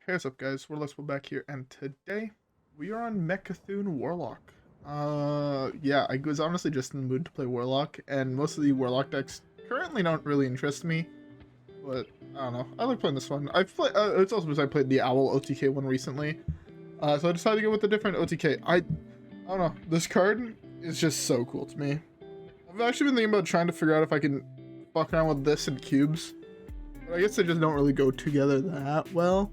Hey, what's up guys, WhirlXbow back here, and today we are on Mecha'thun Warlock. Yeah, I was honestly just in the mood to play Warlock, and most of the Warlock decks currently don't really interest me, but I don't know, I like playing this one. I've played, it's also because I played the Owl OTK one recently, so I decided to go with a different OTK. I don't know, this card is just so cool to me. I've actually been thinking about trying to figure out if I can fuck around with this and cubes, but I guess they just don't really go together that well.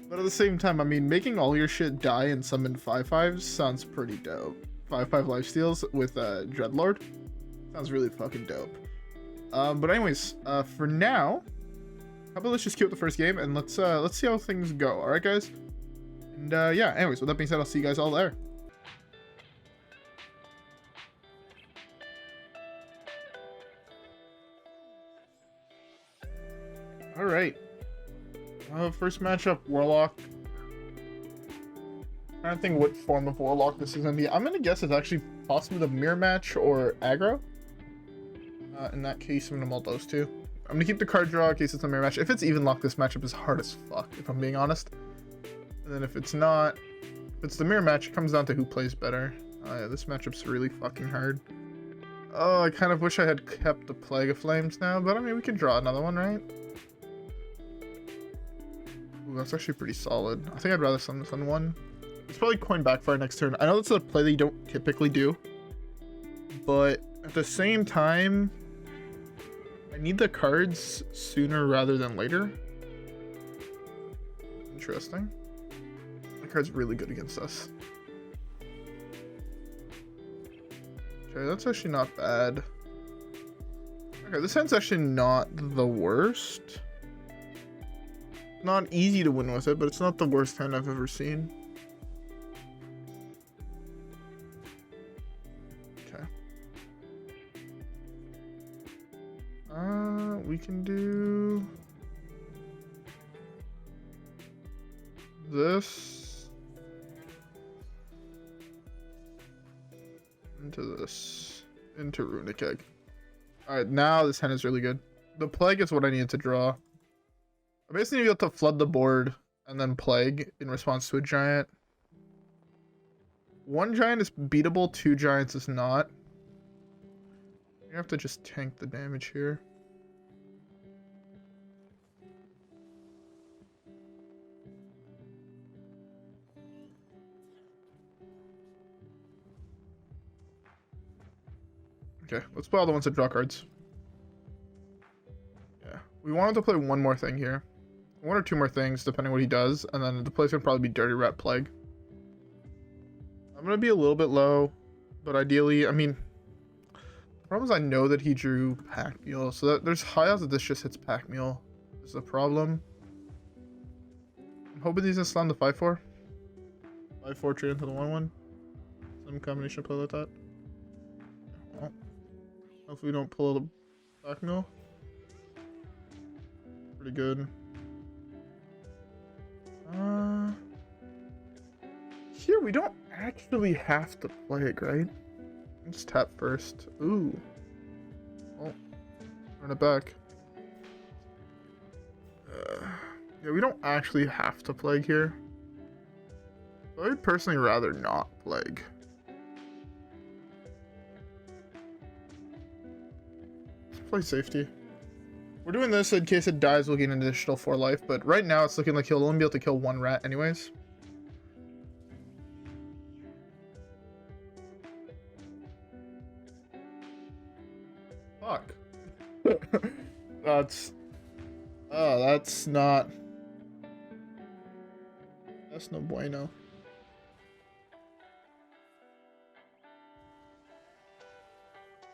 But at the same time, I mean, making all your shit die and summon 5/5s sounds pretty dope. 5/5 lifesteals with Dreadlord sounds really fucking dope. But anyways, for now, how about let's just queue up the first game and let's see how things go. All right, guys. And yeah. Anyways, with that being said, I'll see you guys all there. All right. First matchup, Warlock. I don't think what form of Warlock this is gonna be. I'm gonna guess it's actually possibly the mirror match or aggro. In that case, I'm gonna mull those two. I'm gonna keep the card draw in case it's a mirror match. If it's even lock, this matchup is hard as fuck, if I'm being honest. And then if it's not, if it's the mirror match, it comes down to who plays better. Yeah, this matchup's really fucking hard. Oh, I kind of wish I had kept the Plague of Flames now, but I mean, we could draw another one, right? Ooh, that's actually pretty solid. I think I'd rather summon this on one. It's probably coin Backfire next turn. I know that's a play that you don't typically do, but at the same time, I need the cards sooner rather than later. Interesting. The card's really good against us. Okay, that's actually not bad. Okay, this hand's actually not the worst. Not easy to win with it, but it's not the worst hand I've ever seen. Okay. We can do this into this into Runic Egg. All right, now this hand is really good. The Plague is what I needed to draw. I basically need to flood the board and then Plague in response to a giant. One giant is beatable, two giants is not. You have to just tank the damage here. Okay, let's play all the ones that draw cards. Yeah, we wanted to play one more thing here. One or two more things, depending what he does, and then the play's gonna probably be Dirty Rat Plague. I'm gonna be a little bit low, but ideally, I mean, the problem is I know that he drew Pack Mule, so that there's high odds that this just hits Pack Mule. This is a problem. I'm hoping he's gonna slam the 5/4. 5/4 trade into the 1/1. Some combination of play like that. Well, hopefully we don't pull the Pack Mule. Pretty good. Here we don't actually have to play it, right? Let's tap first. Ooh. Oh, run it back. Yeah, we don't actually have to Plague here. I would personally rather not Plague. Let's play safety. We're doing this in case it dies, we'll gain an additional 4 life, but right now it's looking like he'll only be able to kill one rat anyways. Fuck. That's not... That's no bueno.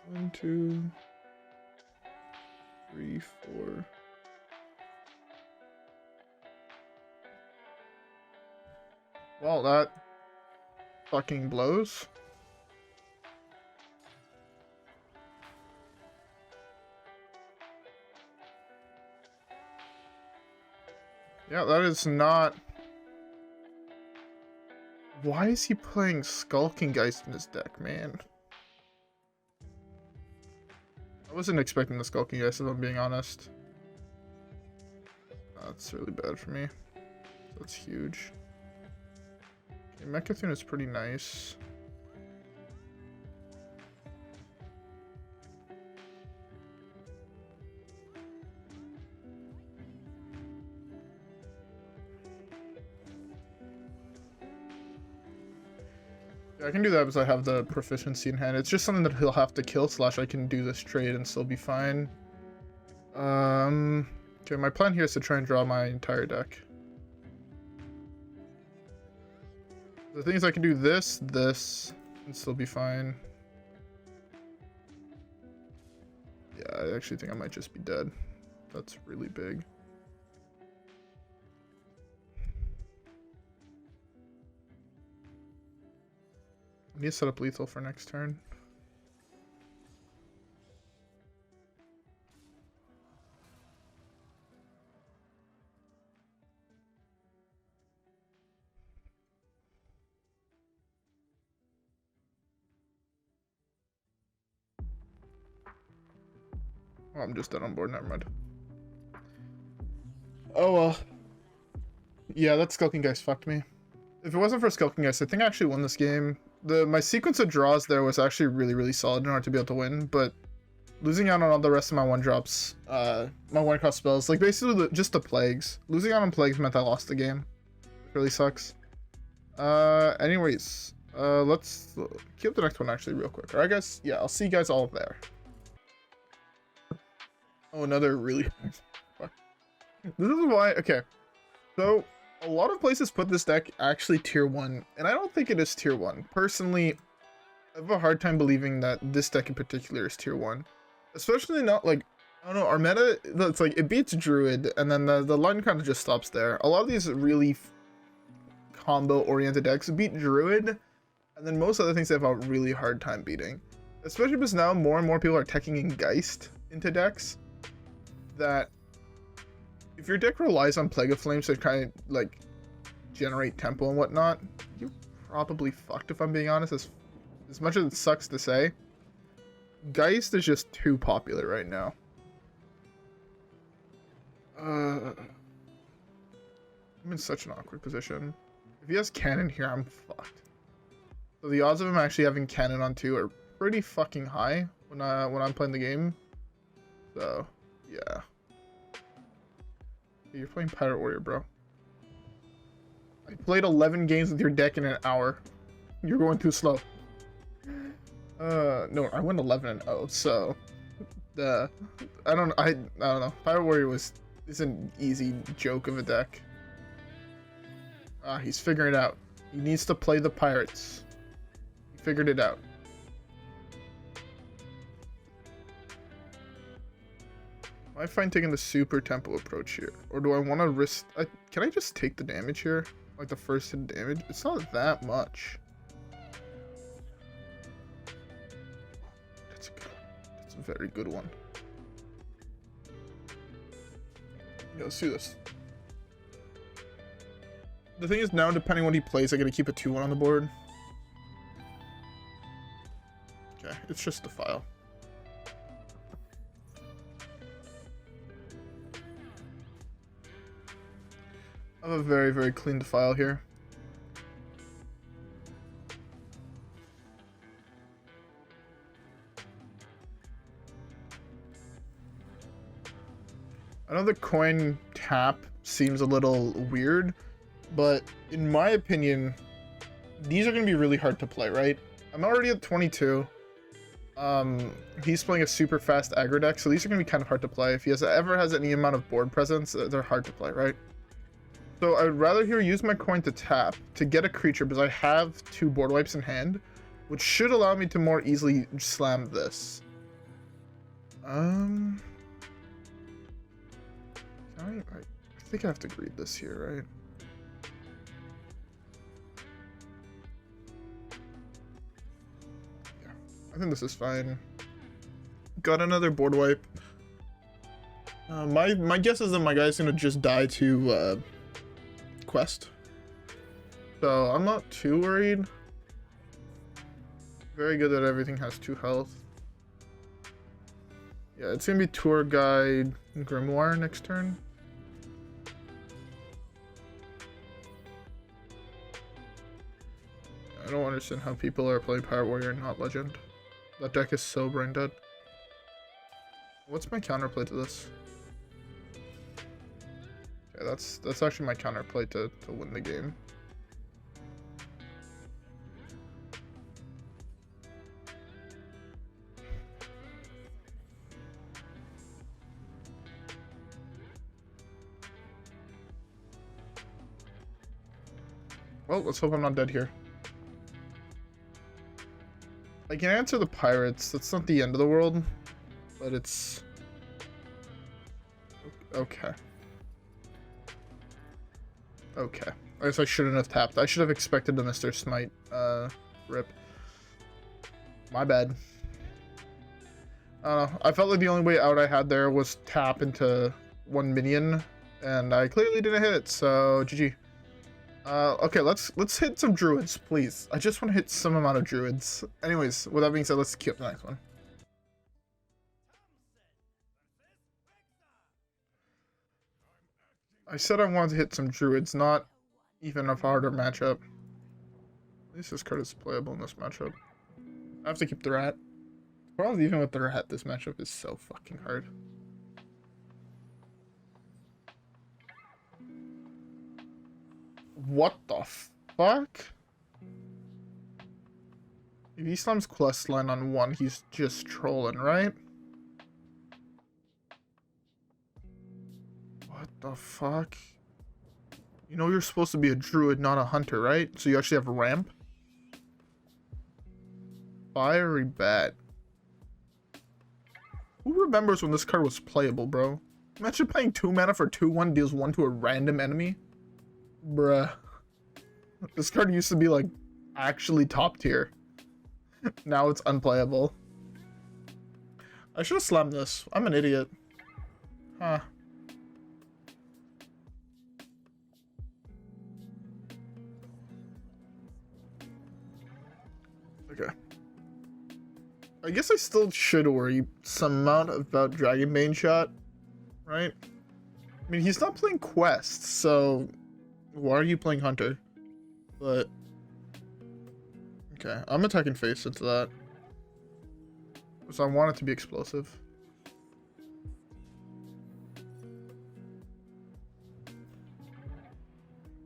One, two... 3, 4. Well, that fucking blows. Yeah, that is not... Why is he playing Skulking Geist in his deck, man? I wasn't expecting the Skulking Geist, if I'm being honest. That's really bad for me. That's huge. Okay, Mecha'thun is pretty nice. Yeah, I can do that because I have the proficiency in hand. It's just something that he'll have to kill, / I can do this trade and still be fine. Okay, my plan here is to try and draw my entire deck. The thing is, I can do this, and still be fine. Yeah, I actually think I might just be dead. That's really big. I need to set up lethal for next turn. Oh, I'm just dead on board, never mind. Oh well. Yeah, that Skulking Geist fucked me. If it wasn't for Skulking Geist, I think I actually won this game. My sequence of draws there was actually really solid in order to be able to win, but losing out on all the rest of my 1-drops, my 1-cost spells, like basically just the plagues. Losing out on plagues meant I lost the game. It really sucks. Anyways, let's keep the next one actually real quick. Alright guys, yeah, I'll see you guys all there. Oh, another really... Fuck. This is why... Okay. So, a lot of places put this deck actually tier 1, and I don't think it is tier 1. Personally, I have a hard time believing that this deck in particular is tier 1. Especially not like... I don't know, our meta, it's like, it beats Druid, and then the line kind of just stops there. A lot of these really combo-oriented decks beat Druid, and then most other things they have a really hard time beating. Especially because now more and more people are teching in Geist into decks. That if your deck relies on Plague of Flames to kind of like generate tempo and whatnot, you're probably fucked if I'm being honest. As much as it sucks to say, Geist is just too popular right now. I'm in such an awkward position. If he has cannon here, I'm fucked. So the odds of him actually having cannon on 2 are pretty fucking high when I'm playing the game. So yeah. You're playing Pirate Warrior, bro. I played 11 games with your deck in an hour. You're going too slow. No, I went 11-0, so I don't know. Pirate Warrior is an easy joke of a deck. He's figuring it out. He needs to play the pirates. He figured it out. I find taking the super tempo approach here, or do I want to risk? Can I just take the damage here, like the first hit damage? It's not that much. That's a good one. That's a very good one. Yeah, let's do this. The thing is now, depending on what he plays, I gotta keep a 2-1 on the board. Okay, it's just Defile. I have a very clean Defile here. I know the coin tap seems a little weird, but in my opinion, these are going to be really hard to play, right? I'm already at 22. He's playing a super fast aggro deck, so these are going to be kind of hard to play. If he ever has any amount of board presence, they're hard to play, right? So I would rather here use my coin to tap to get a creature because I have 2 board wipes in hand, which should allow me to more easily slam this. I think I have to greed this here, right? Yeah, I think this is fine. Got another board wipe. My guess is that my guy's gonna just die to quest, so I'm not too worried. Very good that everything has 2 health. Yeah, it's gonna be Tour Guide Grimoire next turn. I don't understand how people are playing Pirate Warrior and not Legend. That deck is so brain dead. What's my counterplay to this? Okay, that's actually my counterplay to win the game. Well, let's hope I'm not dead here. I can answer the pirates. That's not the end of the world, but it's okay. Okay. I guess I shouldn't have tapped. I should have expected the Mr. Smite rip. My bad. I don't know. I felt like the only way out I had there was tap into one minion, and I clearly didn't hit, so GG. Okay, let's hit some druids, please. I just want to hit some amount of druids. Anyways, with that being said, let's queue up the next one. I said I wanted to hit some druids, not even a harder matchup. At least this card is playable in this matchup. I have to keep the rat. The problem is, even with the rat, this matchup is so fucking hard. What the fuck? If he slams questline on one, he's just trolling, right? What the fuck? You know you're supposed to be a druid, not a hunter, right? So you actually have ramp? Fiery bat. Who remembers when this card was playable, bro? Imagine playing 2 mana for 2/1 deals 1 to a random enemy. Bruh. This card used to be, like, actually top tier. Now it's unplayable. I should have slammed this. I'm an idiot. Huh. Okay. I guess I still should worry some amount about Dragonbane Shot, right? I mean, he's not playing quests, so why are you playing Hunter? But okay, I'm attacking face into that. So I want it to be explosive.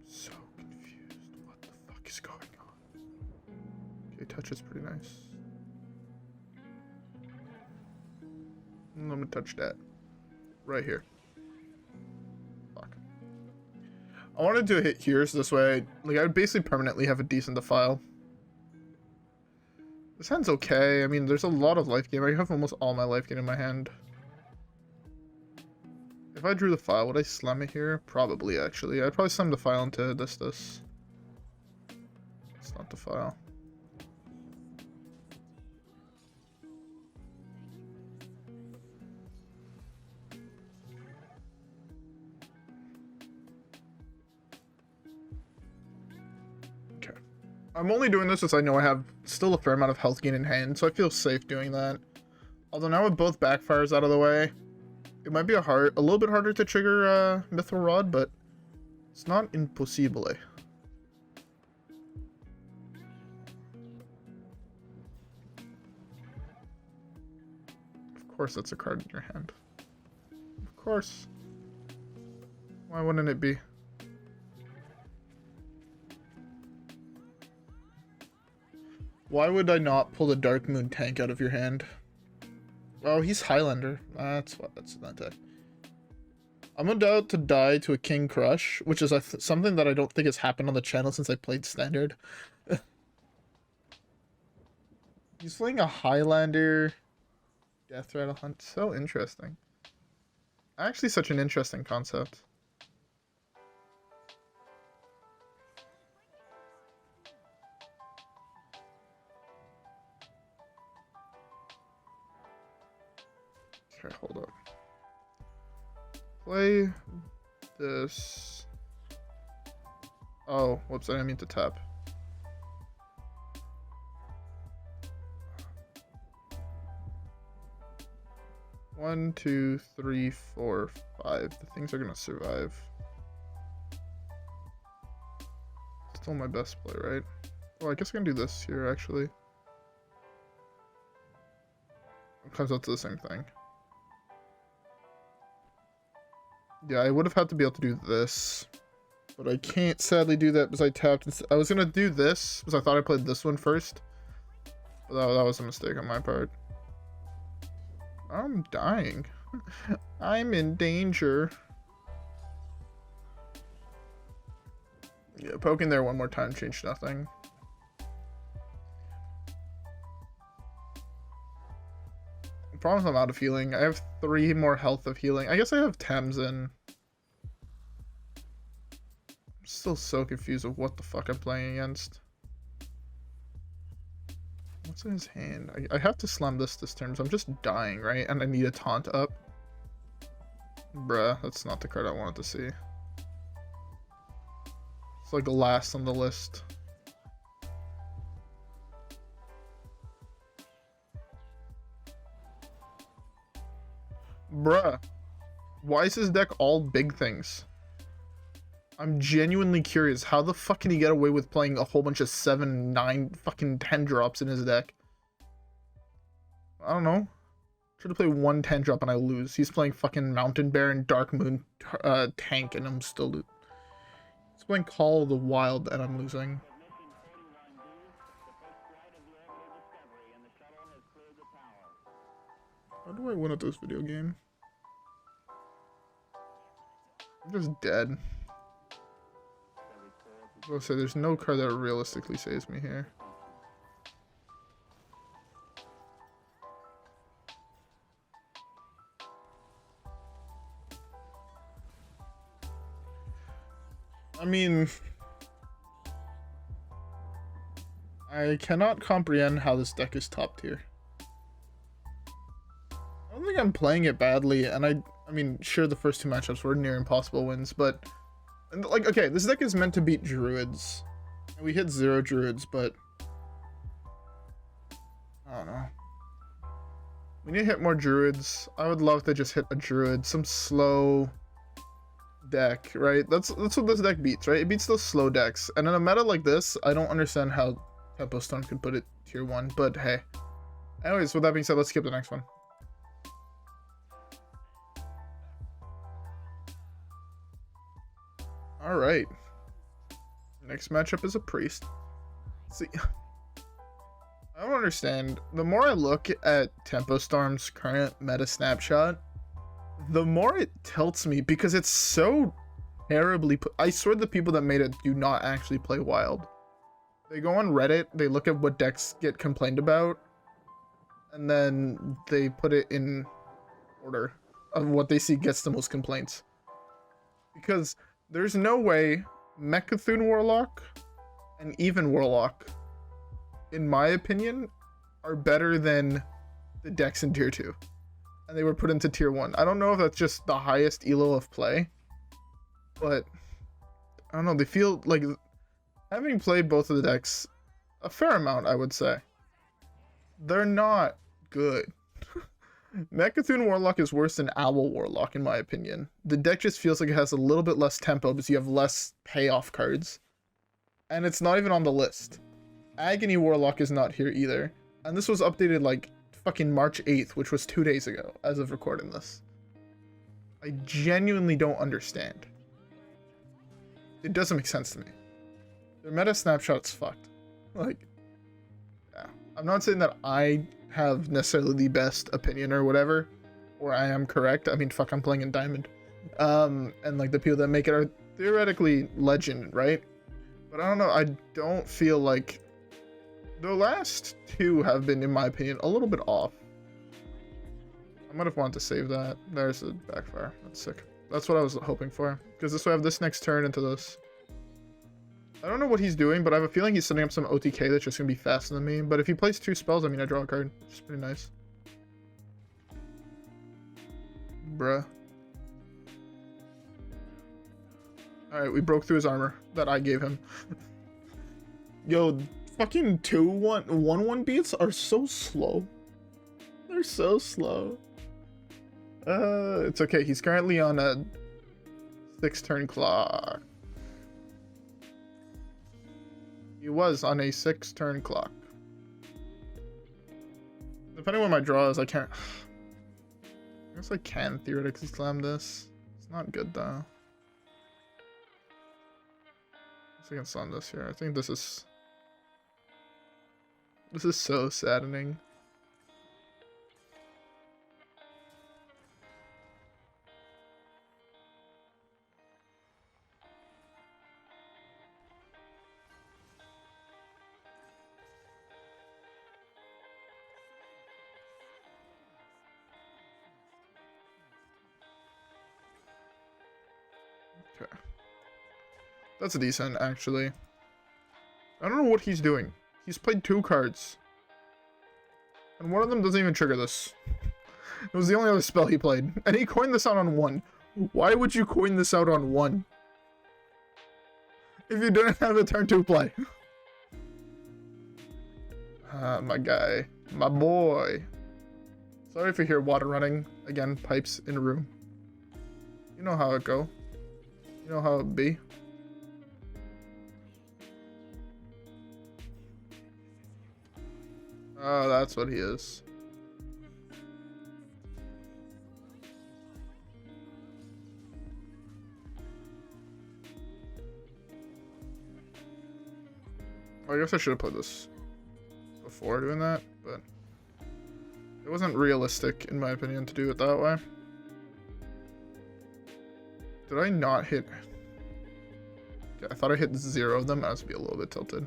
So confused. What the fuck is going on? Okay, touch is pretty nice. I'm gonna touch that. Right here. Fuck. I wanted to hit here so this way, like, I would basically permanently have a decent Defile. This hand's okay. I mean, there's a lot of life gain. I have almost all my life gain in my hand. If I drew the file, would I slam it here? Probably, actually. I'd probably slam the file into this. It's not the file. I'm only doing this as I know I have still a fair amount of health gain in hand, so I feel safe doing that. Although now with both backfires out of the way, it might be a little bit harder to trigger Mithril Rod, but it's not impossible. Of course that's a card in your hand. Of course. Why wouldn't it be? Why would I not pull the Dark Moon tank out of your hand? Oh, he's Highlander. That's not that. I'm about to die to a King Crush, which is something that I don't think has happened on the channel since I played Standard. He's playing a Highlander Death Rattle Hunt. So interesting. Actually, such an interesting concept. Okay, hold up. Play this. Oh, whoops, I didn't mean to tap. One, two, three, four, five. The things are gonna survive. Still my best play, right? Oh, I guess I can do this here, actually. It comes out to the same thing. Yeah, I would have had to be able to do this. But I can't sadly do that because I tapped. I was going to do this because I thought I played this one first. But that was a mistake on my part. I'm dying. I'm in danger. Yeah, poking there one more time changed nothing. The problem is I'm out of healing. I have 3 more health of healing. I guess I have Tamsin. I'm still so confused of what the fuck I'm playing against. What's in his hand? I have to slam this turn, so I'm just dying, right? And I need a taunt up. Bruh, that's not the card I wanted to see. It's like last on the list. Bruh. Why is his deck all big things? I'm genuinely curious. How the fuck can he get away with playing a whole bunch of 7, 9, fucking 10 drops in his deck? I don't know. Try to play 1 10 drop and I lose. He's playing fucking Mountain Bear and Dark Moon tank and I'm still losing. He's playing Call of the Wild and I'm losing. How do I win at this video game? I'm just dead. I'll say there's no card that realistically saves me here. I mean, I cannot comprehend how this deck is top tier. I don't think I'm playing it badly, and I mean, sure, the first 2 matchups were near impossible wins, but like, okay, this deck is meant to beat druids. We hit 0 druids, but I don't know. We need to hit more druids. I would love to just hit a druid, some slow deck, right? That's what this deck beats, right? It beats those slow decks. And in a meta like this, I don't understand how Tempo Storm could put it tier 1, but hey. Anyways, with that being said, let's skip the next one. All right. Next matchup is a priest. See, I don't understand. The more I look at Tempo Storm's current meta snapshot, the more it tilts me because it's so terribly I swear the people that made it do not actually play Wild. They go on Reddit, they look at what decks get complained about, and then they put it in order of what they see gets the most complaints. Because there's no way Mecha'thun Warlock and even Warlock, in my opinion, are better than the decks in tier 2. And they were put into tier 1. I don't know if that's just the highest elo of play, but I don't know, they feel like, having played both of the decks a fair amount, I would say, they're not good. Mecha'thun Warlock is worse than Owl Warlock in my opinion. The deck just feels like it has a little bit less tempo because you have less payoff cards. And it's not even on the list. Agony Warlock is not here either. And this was updated like fucking March 8th, which was 2 days ago as of recording this. I genuinely don't understand. It doesn't make sense to me. Their meta snapshot's fucked. Like, yeah. I'm not saying that I have necessarily the best opinion or whatever, or I am correct. I mean, fuck, I'm playing in Diamond. And like the people that make it are theoretically legend, right? But I don't know, I don't feel like the last 2 have been, in my opinion, a little bit off. I might have wanted to save that. There's a Backfire. That's sick. That's what I was hoping for. Because this way I have this next turn into this. I don't know what he's doing, but I have a feeling he's setting up some OTK that's just going to be faster than me. But if he plays 2 spells, I mean, I draw a card. Which is pretty nice. Bruh. Alright, we broke through his armor that I gave him. Yo, fucking 2-1 beats are so slow. They're so slow. It's okay. He's currently on a 6-turn clock. He was on a 6-turn clock. Depending on what my draw is, I can't... I guess I can theoretically slam this. It's not good though. I can slam this here. I think this is so saddening. Okay. That's decent, actually. I don't know what he's doing. He's played 2 cards. And one of them doesn't even trigger this. It was the only other spell he played. And he coined this out on 1. Why would you coin this out on 1? If you didn't have a turn 2 play. My guy. My boy. Sorry if you hear water running. Again, pipes in a room. You know how it go. You know how it be. Oh, that's what he is. I guess I should have played this before doing that, but it wasn't realistic, in my opinion, to do it that way. Did I not hit? Okay, I thought I hit 0 of them. I must be a little bit tilted.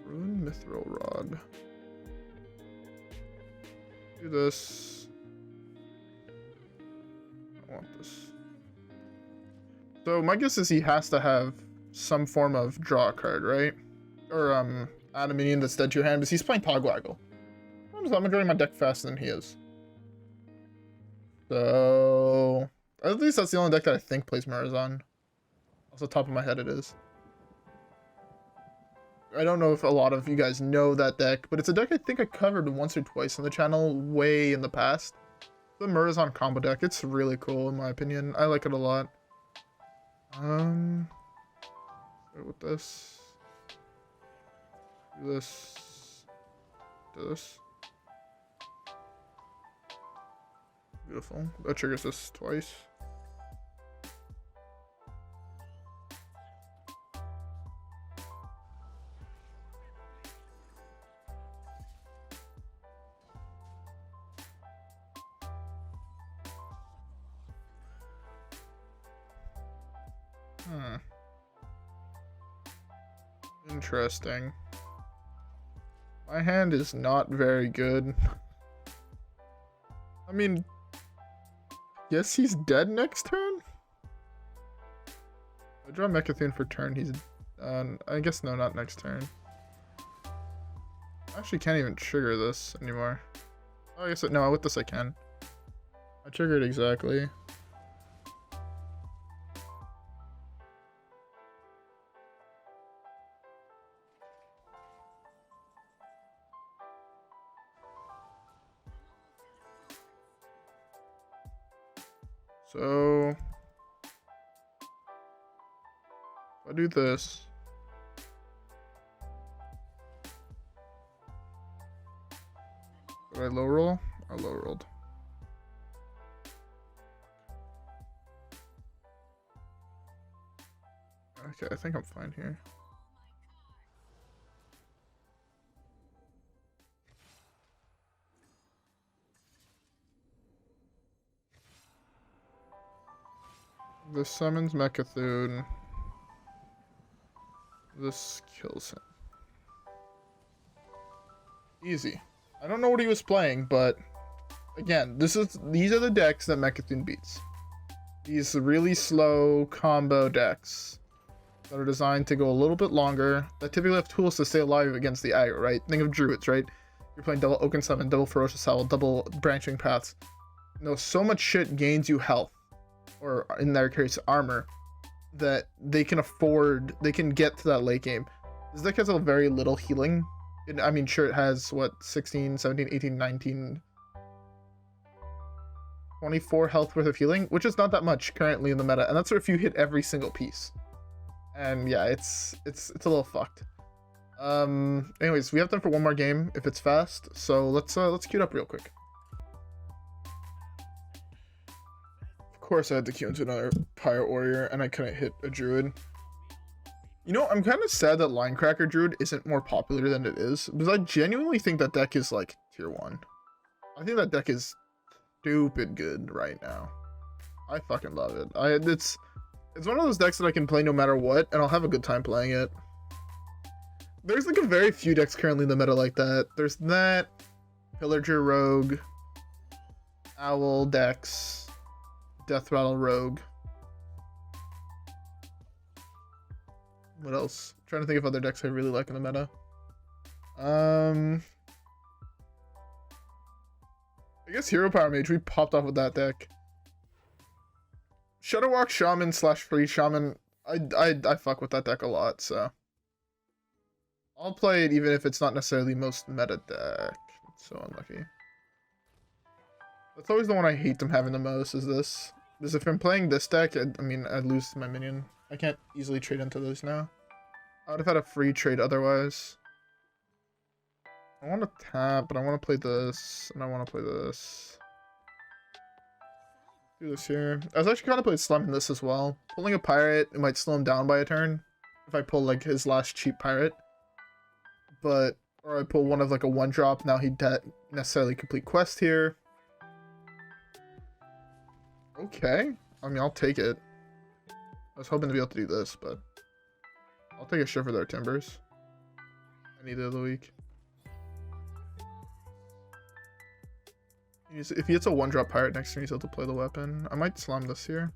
Rune Mithril Rod. Do this. I want this. So my guess is he has to have some form of draw card, right? Or add a minion that's dead to your hand, because he's playing Togwaggle. I'm drawing my deck faster than he is. So at least that's the only deck that I think plays Mecha'thun. Off the top of my head, it is. I don't know if a lot of you guys know that deck, but it's a deck I think I covered once or twice on the channel way in the past. The Mecha'thun combo deck. It's really cool in my opinion. I like it a lot. Start with this. Do this. Do this. Beautiful. That triggers this twice. Interesting. My hand is not very good. I mean, guess he's dead next turn? I draw Mecha'thun for turn, he's done. I guess no, not next turn. I actually can't even trigger this anymore. Oh, I guess no, with this I can. I triggered exactly. So, if I do this, did I low roll? I low rolled. Okay, I think I'm fine here. This summons Mecha'thun. This kills him. Easy. I don't know what he was playing, but again, these are the decks that Mecha'thun beats. These really slow combo decks that are designed to go a little bit longer, that typically have tools to stay alive against the aggro, right? Think of Druids, right? You're playing double Oaken Summon, double Ferocious Howl, double Branching Paths. No, so much shit gains you health, or in their case armor, that they can afford, they can get to that late game. This deck has a very little healing. I mean, sure, it has what, 16, 17, 18, 19, 24 health worth of healing, which is not that much currently in the meta, and that's if you hit every single piece. And yeah, it's a little fucked. Anyways, we have time for one more game if it's fast. So let's queue it up real quick. Of course, I had to queue into another Pirate Warrior, and I couldn't hit a Druid. You know, I'm kind of sad that Linecracker Druid isn't more popular than it is, because I genuinely think that deck is like tier 1. I think that deck is stupid good right now. I fucking love it. It's one of those decks that I can play no matter what, and I'll have a good time playing it. There's like a very few decks currently in the meta like that. There's that, Pillager Rogue, Owl decks, Death Rattle Rogue. What else? I'm trying to think of other decks I really like in the meta. I guess Hero Power Mage, we popped off with that deck. Shadowwalk Shaman / Free Shaman, I fuck with that deck a lot, so I'll play it even if it's not necessarily most meta deck. It's so unlucky. That's always the one I hate them having the most, is this. Because if I'm playing this deck, I mean, I'd lose my minion. I can't easily trade into those now. I would have had a free trade otherwise. I want to tap, but I want to play this, and I want to play this. Do this here. I was actually contemplating slamming this as well. Pulling a pirate, it might slow him down by a turn. If I pull like his last cheap pirate. But, or I pull one of like a 1-drop, now he can't necessarily complete quest here. Okay. I mean, I'll take it. I was hoping to be able to do this, but I'll take a shit for their timbers. Any day of the week. If he hits a 1-drop pirate next turn, he's able to play the weapon. I might slam this here.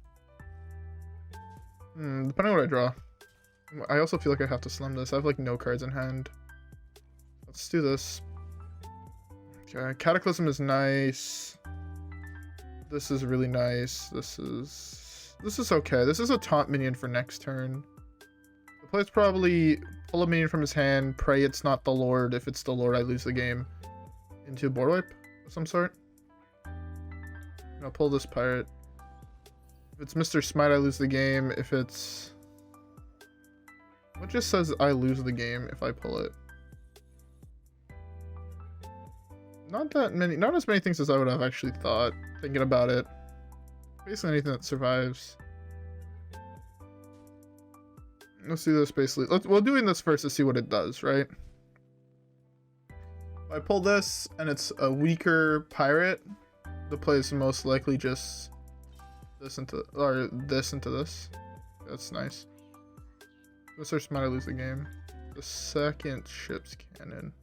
Depending on what I draw. I also feel like I have to slam this. I have like no cards in hand. Let's do this. Okay, Cataclysm is nice. This is really nice. This is okay. This is a taunt minion for next turn. The play's probably pull a minion from his hand, pray it's not the Lord. If it's the Lord, I lose the game. Into a board wipe of some sort. I'll pull this pirate. If it's Mr. Smite, I lose the game. If it's... What just says I lose the game if I pull it? Not that many, not as many things as I would have actually thought, thinking about it. Basically anything that survives. Let's do this basically. We're doing this first to see what it does, right? If I pull this and it's a weaker pirate, the play is most likely just this into, or this into this. That's nice. Mr. Smite, I lose the game. The second ship's cannon.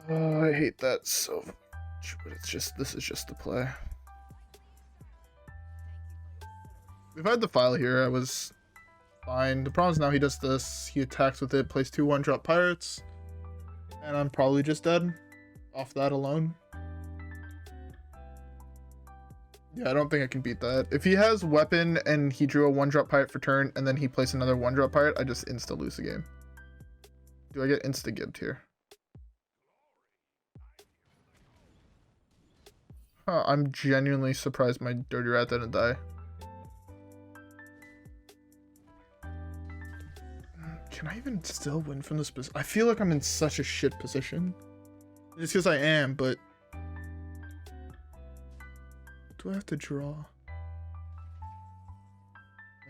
Oh, I hate that so much, but it's just, this is just the play. If I had Defile here, I was fine. The problem is now he does this, he attacks with it, plays 2 1-drop pirates, and I'm probably just dead off that alone. Yeah, I don't think I can beat that. If he has weapon and he drew a 1-drop pirate for turn and then he plays another 1-drop pirate, I just insta lose the game. Do I get insta gibbed here? Huh, I'm genuinely surprised my Dirty Rat didn't die. Can I even still win from this position? I feel like I'm in such a shit position. Just because I am, but... Do I have to draw?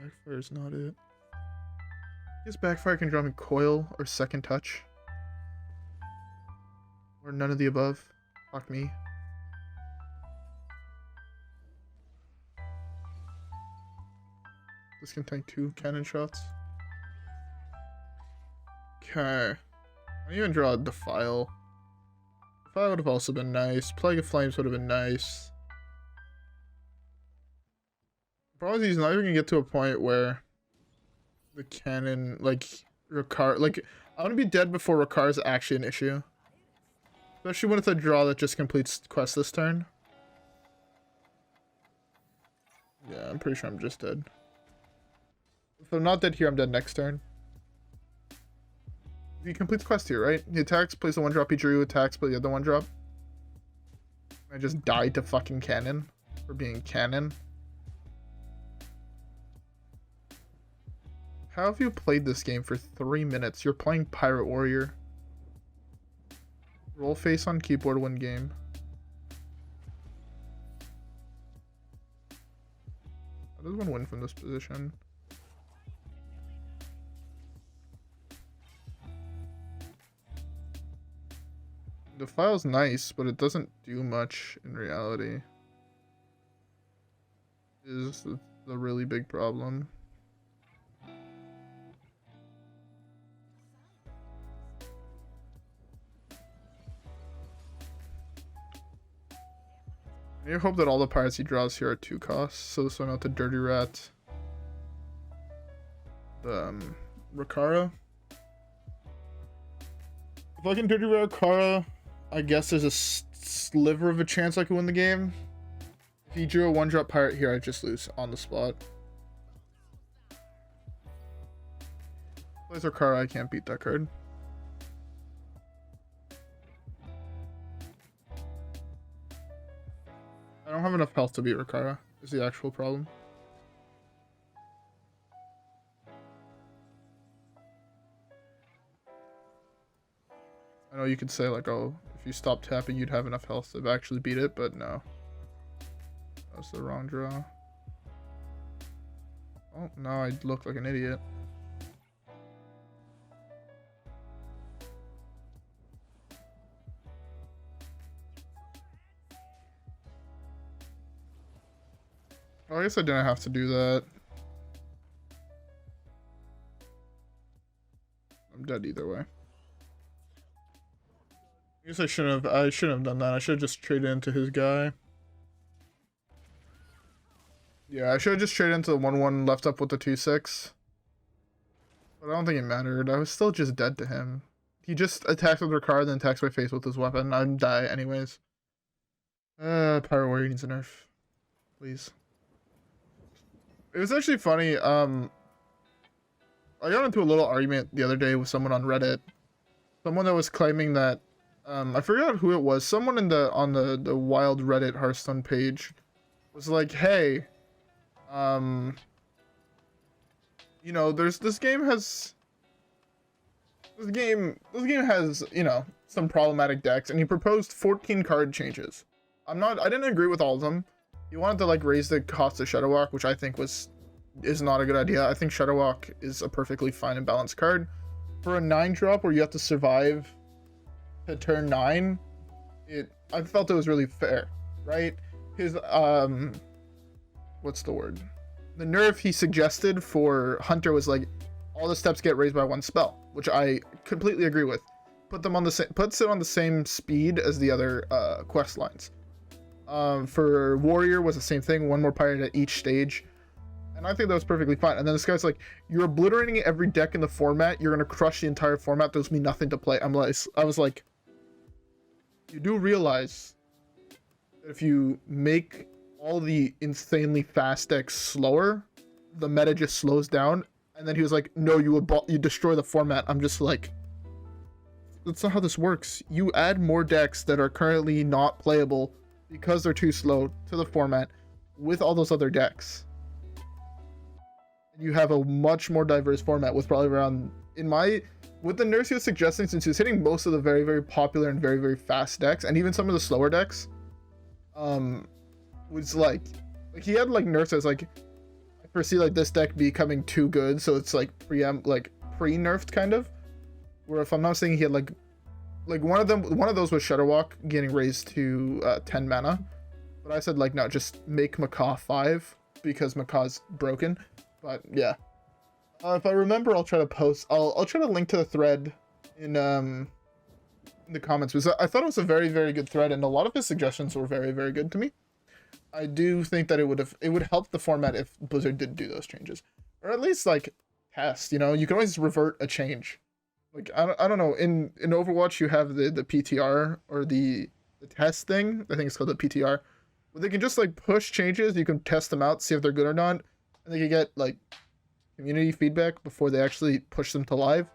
Backfire is not it. I guess Backfire can draw me Coil or Second Touch. Or none of the above. Fuck me. This can tank 2 cannon shots. Okay. I even draw a Defile. Defile would have also been nice. Plague of Flames would have been nice. Problem is he's not even gonna get to a point where the cannon, like, Ricard, like, I want to be dead before Ricard is actually an issue. Especially when it's a draw that just completes quest this turn. Yeah, I'm pretty sure I'm just dead. If I'm not dead here, I'm dead next turn. He completes quest here, right? He attacks, plays the 1-drop he drew, attacks, play the other 1-drop. I just died to fucking cannon for being cannon. how have you played this game for 3 minutes? You're playing Pirate Warrior. Roll face on keyboard, win game. How does one win from this position? Defile's nice, but it doesn't do much in reality. Is the really big problem. I hope that all the pirates he draws here are 2 costs, so this one out the Dirty Rat, the Rakara. If I can Dirty Rat Rakara, I guess there's a sliver of a chance I could win the game. If he drew a 1-drop pirate here, I just lose on the spot. Plays Rakara, I can't beat that card. I don't have enough health to beat Rakara, is the actual problem. I know you could say like, oh, if you stop tapping you'd have enough health to actually beat it, but no. That's the wrong draw. Oh, now I look like an idiot. Oh, I guess I didn't have to do that. I'm dead either way. I guess I shouldn't have done that. I should have just traded into his guy. Yeah, I should have just traded into the 1/1 left up with the 2/6. But I don't think it mattered. I was still just dead to him. He just attacks with her card, then attacks my face with his weapon. I'd die anyways. Pirate Warrior needs a nerf. Please. It was actually funny. I got into a little argument the other day with someone on Reddit. Someone that was claiming that I forgot who it was. Someone in on the wild Reddit Hearthstone page was like, "Hey, you know, this game has, you know, some problematic decks," and he proposed 14 card changes. I didn't agree with all of them. He wanted to like raise the cost of Shadow Walk, which I think is not a good idea. I think Shadow Walk is a perfectly fine and balanced card. For a 9-drop where you have to survive to turn 9, I felt it was really fair, right? His what's the word? The nerf he suggested for Hunter was like all the steps get raised by 1 spell, which I completely agree with. Puts it on the same speed as the other quest lines. For Warrior was the same thing, 1 more pirate at each stage, and I think that was perfectly fine. And then this guy's like, "You're obliterating every deck in the format. You're gonna crush the entire format. There's me nothing to play." I was like, you do realize that if you make all the insanely fast decks slower, the meta just slows down. And then he was like, "No, you destroy the format." I'm just like, that's not how this works. You add more decks that are currently not playable because they're too slow to the format with all those other decks. You have a much more diverse format with probably around, with the nerfs he was suggesting, since he was hitting most of the very, very popular and very, very fast decks, and even some of the slower decks, was like he had like nerfs as like, I foresee like this deck becoming too good, so it's like pre-nerfed kind of. Where if I'm not mistaken, he had like one of those was Shadow Walk getting raised to 10 mana, but I said like, no, just make Mecha 5 because Mecha's broken. But yeah, if I remember, I'll try to post. I'll try to link to the thread in the comments, because I thought it was a very, very good thread, and a lot of his suggestions were very, very good to me. I do think that it would help the format if Blizzard did do those changes, or at least like test. You know, you can always revert a change. Like I don't know. In Overwatch, you have the PTR or the test thing. I think it's called the PTR, where they can just like push changes. You can test them out, see if they're good or not, and they can get like community feedback before they actually push them to live.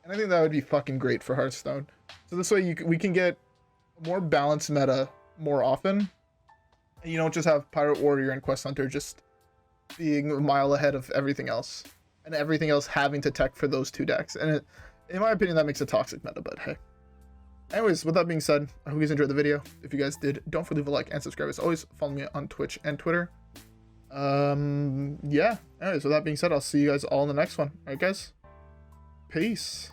And I think that would be fucking great for Hearthstone. So this way we can get a more balanced meta more often, and you don't just have Pirate Warrior and Quest Hunter just being a mile ahead of everything else. and everything else having to tech for those 2 decks. And in my opinion, that makes a toxic meta, but hey. Anyways, with that being said, I hope you guys enjoyed the video. If you guys did, don't forget to leave a like and subscribe. As always, follow me on Twitch and Twitter. Yeah. Anyways, with that being said, I'll see you guys all in the next one. Alright, guys? Peace.